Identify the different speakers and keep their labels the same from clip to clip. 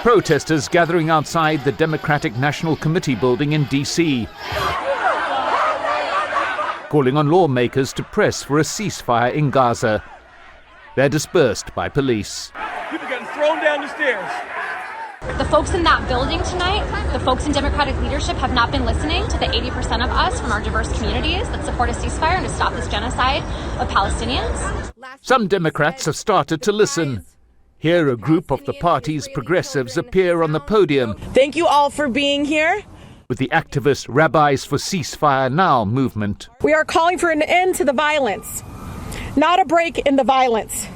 Speaker 1: Protesters gathering outside the Democratic National Committee building in D.C., calling on lawmakers to press for a ceasefire in Gaza. They're dispersed by police.
Speaker 2: People getting thrown down the stairs.
Speaker 3: The folks in that building tonight, the folks in Democratic leadership have not been listening to the 80% of us from our diverse communities that support a ceasefire and to stop this genocide of Palestinians.
Speaker 1: Some Democrats have started to listen. Here a group of the party's progressives appear on the podium.
Speaker 4: Thank you all for being here.
Speaker 1: With the activist Rabbis for Ceasefire Now movement.
Speaker 4: We are calling for an end to the violence, not a break in the violence.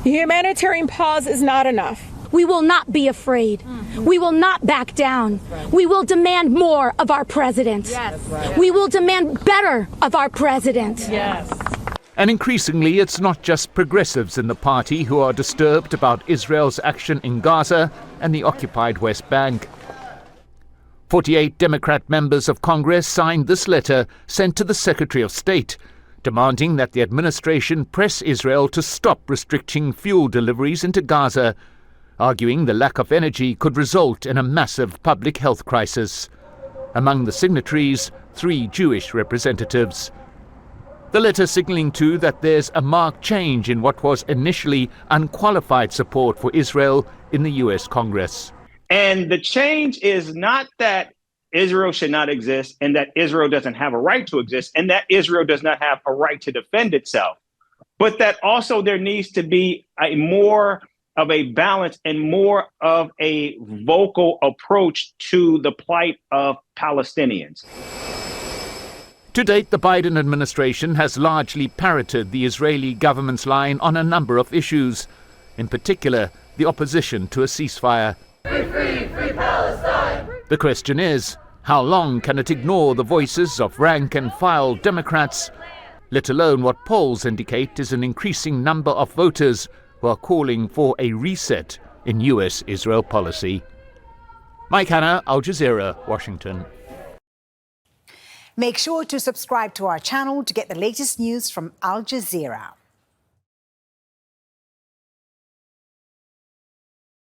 Speaker 4: The humanitarian pause is not enough.
Speaker 5: We will not be afraid. We will not back down. We will demand more of our president.
Speaker 4: Yes.
Speaker 5: We will demand better of our president.
Speaker 4: Yes.
Speaker 1: And increasingly, it's not just progressives in the party who are disturbed about Israel's action in Gaza and the occupied West Bank. 48 Democrat members of Congress signed this letter sent to the Secretary of State, demanding that the administration press Israel to stop restricting fuel deliveries into Gaza, arguing the lack of energy could result in a massive public health crisis. Among the signatories, 3 Jewish representatives. The letter signaling too that there's a marked change in what was initially unqualified support for Israel in the U.S. Congress.
Speaker 6: And the change is not that Israel should not exist and that Israel doesn't have a right to exist and that Israel does not have a right to defend itself, but that also there needs to be a more of a balance and more of a vocal approach to the plight of Palestinians.
Speaker 1: To date, the Biden administration has largely parroted the Israeli government's line on a number of issues, in particular the opposition to a ceasefire.
Speaker 7: Free Palestine!
Speaker 1: The question is, how long can it ignore the voices of rank-and-file Democrats, let alone what polls indicate is an increasing number of voters who are calling for a reset in U.S. Israel policy? Mike Hanna, Al Jazeera, Washington.
Speaker 8: Make sure to subscribe to our channel to get the latest news from Al Jazeera.